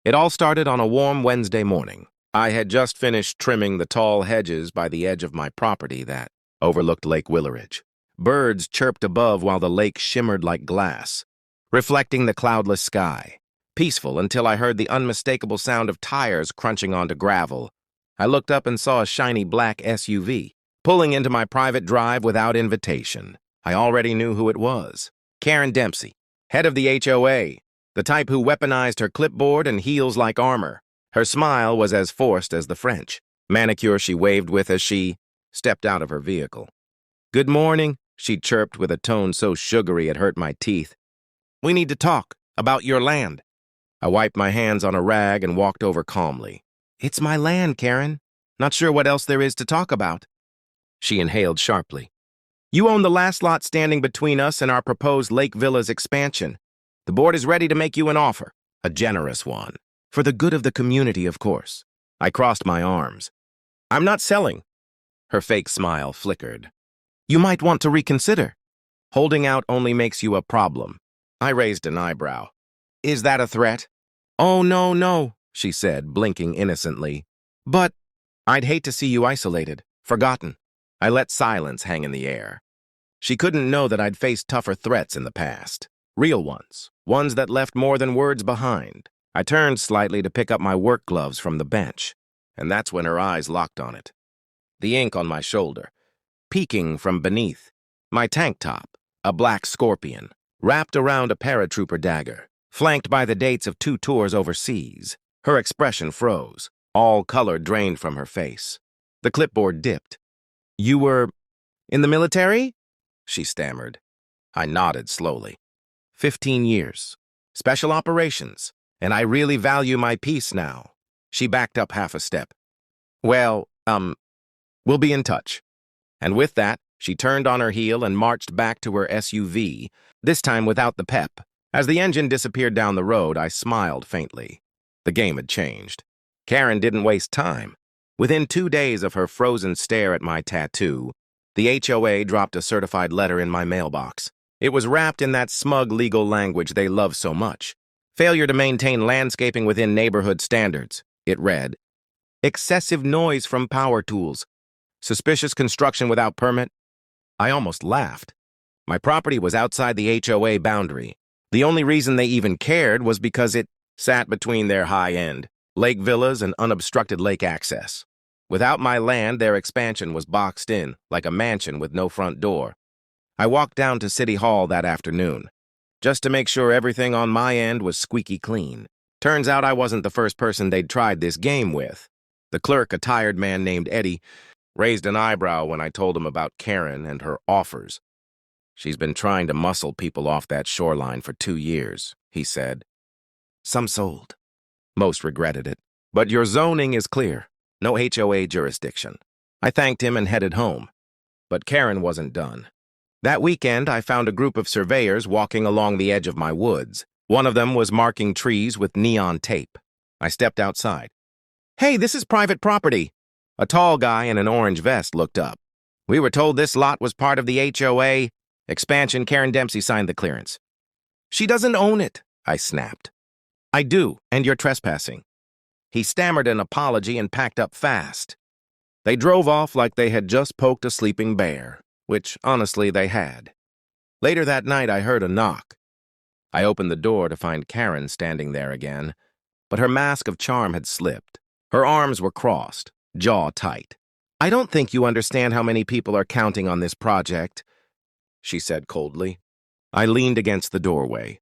It all started on a warm Wednesday morning. I had just finished trimming the tall hedges by the edge of my property that overlooked Lake Willeridge. Birds chirped above while the lake shimmered like glass, reflecting the cloudless sky. Peaceful until I heard the unmistakable sound of tires crunching onto gravel. I looked up and saw a shiny black SUV, pulling into my private drive without invitation. I already knew who it was. Karen Dempsey, head of the HOA, the type who weaponized her clipboard and heels like armor. Her smile was as forced as the French manicure she waved with as she stepped out of her vehicle. "Good morning," she chirped with a tone so sugary it hurt my teeth. "We need to talk about your land." I wiped my hands on a rag and walked over calmly. "It's my land, Karen. Not sure what else there is to talk about." She inhaled sharply. "You own the last lot standing between us and our proposed Lake Villas expansion. The board is ready to make you an offer, a generous one. For the good of the community, of course." I crossed my arms. "I'm not selling." Her fake smile flickered. "You might want to reconsider. Holding out only makes you a problem." I raised an eyebrow. "Is that a threat?" "Oh, no," she said, blinking innocently. "But I'd hate to see you isolated, forgotten." I let silence hang in the air. She couldn't know that I'd faced tougher threats in the past. Real ones that left more than words behind. I turned slightly to pick up my work gloves from the bench, and that's when her eyes locked on it. The ink on my shoulder, peeking from beneath. My tank top, a black scorpion, wrapped around a paratrooper dagger, flanked by the dates of 2 tours overseas. Her expression froze. All color drained from her face. The clipboard dipped. "You were in the military?" she stammered. I nodded slowly. 15 years. Special operations. And I really value my peace now. She backed up half a step. "Well, we'll be in touch." And with that, she turned on her heel and marched back to her SUV, this time without the pep. As the engine disappeared down the road, I smiled faintly. The game had changed. Karen didn't waste time. Within 2 days of her frozen stare at my tattoo, the HOA dropped a certified letter in my mailbox. It was wrapped in that smug legal language they love so much. "Failure to maintain landscaping within neighborhood standards," it read. "Excessive noise from power tools. Suspicious construction without permit." I almost laughed. My property was outside the HOA boundary. The only reason they even cared was because it sat between their high-end lake villas and unobstructed lake access. Without my land, their expansion was boxed in, like a mansion with no front door. I walked down to City Hall that afternoon, just to make sure everything on my end was squeaky clean. Turns out I wasn't the first person they'd tried this game with. The clerk, a tired man named Eddie, raised an eyebrow when I told him about Karen and her offers. "She's been trying to muscle people off that shoreline for 2 years, he said. "Some sold. Most regretted it. But your zoning is clear. No HOA jurisdiction." I thanked him and headed home. But Karen wasn't done. That weekend, I found a group of surveyors walking along the edge of my woods. One of them was marking trees with neon tape. I stepped outside. "Hey, this is private property." A tall guy in an orange vest looked up. "We were told this lot was part of the HOA expansion. Karen Dempsey signed the clearance." "She doesn't own it," I snapped. "I do, and you're trespassing." He stammered an apology and packed up fast. They drove off like they had just poked a sleeping bear, which, honestly, they had. Later that night, I heard a knock. I opened the door to find Karen standing there again, but her mask of charm had slipped. Her arms were crossed, jaw tight. "I don't think you understand how many people are counting on this project," she said coldly. I leaned against the doorway.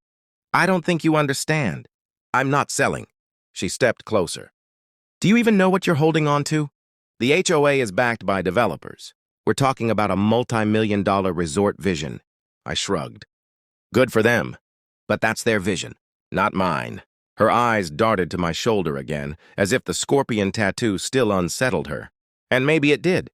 "I don't think you understand. I'm not selling." She stepped closer. "Do you even know what you're holding on to? The HOA is backed by developers. We're talking about a multi-million-dollar resort vision." I shrugged. "Good for them. But that's their vision, not mine." Her eyes darted to my shoulder again, as if the scorpion tattoo still unsettled her. And maybe it did.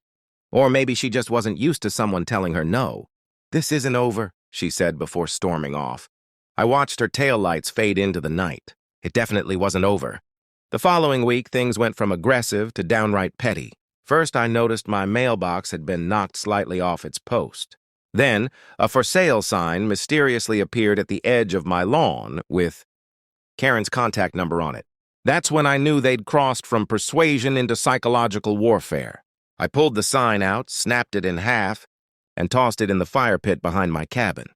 Or maybe she just wasn't used to someone telling her no. "This isn't over," she said before storming off. I watched her taillights fade into the night. It definitely wasn't over. The following week, things went from aggressive to downright petty. First, I noticed my mailbox had been knocked slightly off its post. Then, a for sale sign mysteriously appeared at the edge of my lawn with Karen's contact number on it. That's when I knew they'd crossed from persuasion into psychological warfare. I pulled the sign out, snapped it in half, and tossed it in the fire pit behind my cabin.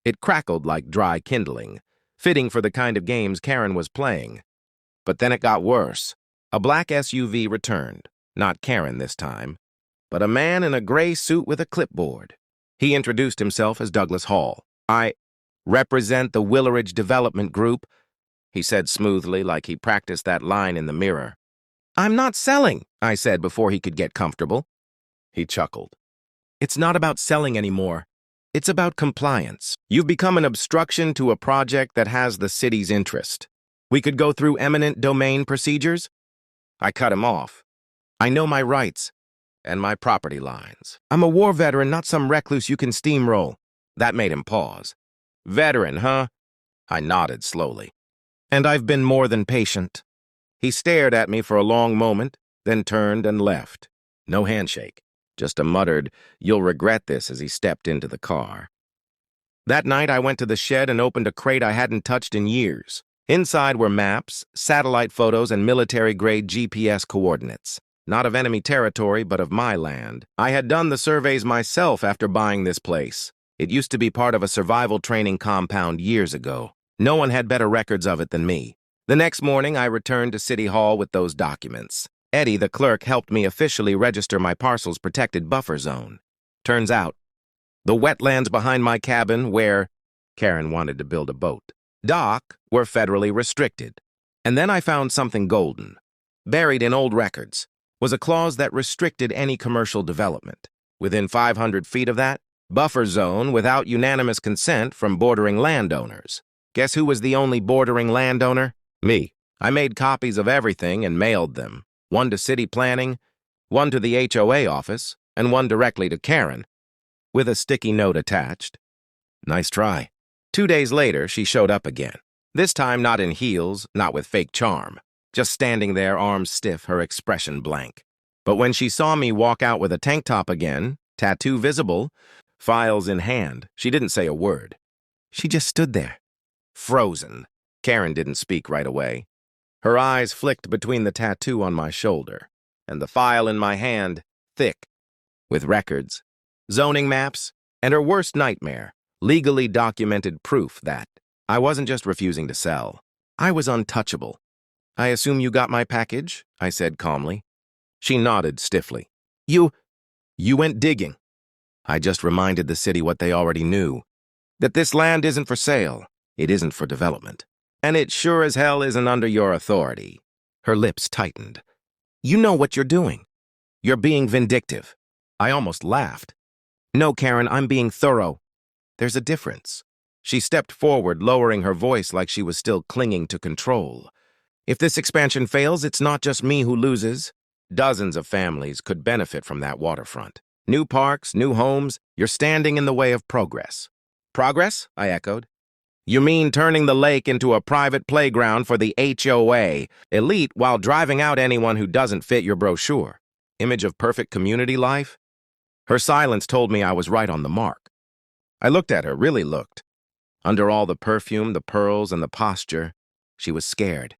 It crackled like dry kindling, fitting for the kind of games Karen was playing. But then it got worse. A black SUV returned, not Karen this time, but a man in a gray suit with a clipboard. He introduced himself as Douglas Hall. "I represent the Willeridge Development Group," he said smoothly, like he practiced that line in the mirror. "I'm not selling," I said before he could get comfortable. He chuckled. "It's not about selling anymore. It's about compliance. You've become an obstruction to a project that has the city's interest. We could go through eminent domain procedures." I cut him off. "I know my rights and my property lines. I'm a war veteran, not some recluse you can steamroll." That made him pause. "Veteran, huh?" I nodded slowly. "And I've been more than patient." He stared at me for a long moment, then turned and left. No handshake, just a muttered, "You'll regret this," as he stepped into the car. That night, I went to the shed and opened a crate I hadn't touched in years. Inside were maps, satellite photos, and military-grade GPS coordinates. Not of enemy territory, but of my land. I had done the surveys myself after buying this place. It used to be part of a survival training compound years ago. No one had better records of it than me. The next morning, I returned to City Hall with those documents. Eddie, the clerk, helped me officially register my parcel's protected buffer zone. Turns out, the wetlands behind my cabin, where Karen wanted to build a boat, dock, were federally restricted. And then I found something golden. Buried in old records was a clause that restricted any commercial development. Within 500 feet of that, buffer zone without unanimous consent from bordering landowners. Guess who was the only bordering landowner? Me. I made copies of everything and mailed them. One to city planning, one to the HOA office, and one directly to Karen, with a sticky note attached. Nice try. 2 days later, she showed up again. This time not in heels, not with fake charm. Just standing there, arms stiff, her expression blank. But when she saw me walk out with a tank top again, tattoo visible, files in hand, she didn't say a word. She just stood there, frozen. Karen didn't speak right away. Her eyes flicked between the tattoo on my shoulder and the file in my hand, thick, with records, zoning maps, and her worst nightmare, legally documented proof that I wasn't just refusing to sell. I was untouchable. "I assume you got my package?" I said calmly. She nodded stiffly. You went digging." I just reminded the city what they already knew, that this land isn't for sale, it isn't for development, and it sure as hell isn't under your authority. Her lips tightened. "You know what you're doing. You're being vindictive." I almost laughed. "No, Karen, I'm being thorough. There's a difference." She stepped forward, lowering her voice like she was still clinging to control. "If this expansion fails, it's not just me who loses. Dozens of families could benefit from that waterfront. New parks, new homes, you're standing in the way of progress." "Progress?" I echoed. "You mean turning the lake into a private playground for the HOA elite while driving out anyone who doesn't fit your brochure. Image of perfect community life?" Her silence told me I was right on the mark. I looked at her, really looked. Under all the perfume, the pearls, and the posture, she was scared.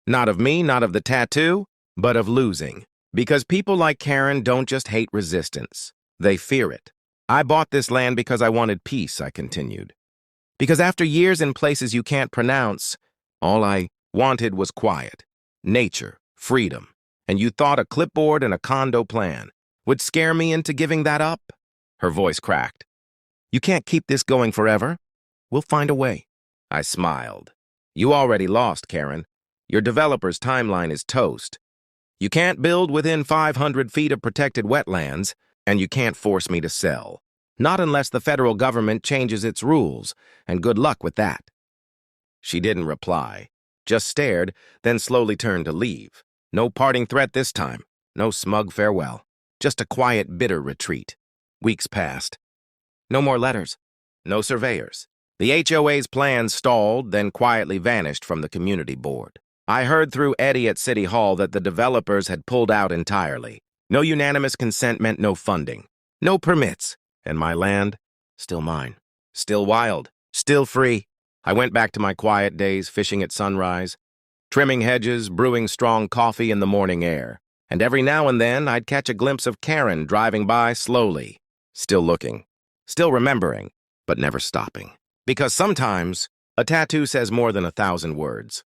Not of me, not of the tattoo, but of losing. Because people like Karen don't just hate resistance. They fear it. "I bought this land because I wanted peace," I continued. "Because after years in places you can't pronounce, all I wanted was quiet, nature, freedom. And you thought a clipboard and a condo plan would scare me into giving that up?" Her voice cracked. "You can't keep this going forever. We'll find a way." I smiled. "You already lost, Karen. Your developer's timeline is toast. You can't build within 500 feet of protected wetlands, and you can't force me to sell. Not unless the federal government changes its rules, and good luck with that." She didn't reply, just stared, then slowly turned to leave. No parting threat this time, no smug farewell, just a quiet, bitter retreat. Weeks passed. No more letters, no surveyors. The HOA's plans stalled, then quietly vanished from the community board. I heard through Eddie at City Hall that the developers had pulled out entirely. No unanimous consent meant no funding, no permits, and my land, still mine, still wild, still free. I went back to my quiet days, fishing at sunrise, trimming hedges, brewing strong coffee in the morning air. And every now and then, I'd catch a glimpse of Karen driving by slowly, still looking, still remembering, but never stopping. Because sometimes, a tattoo says more than 1,000 words.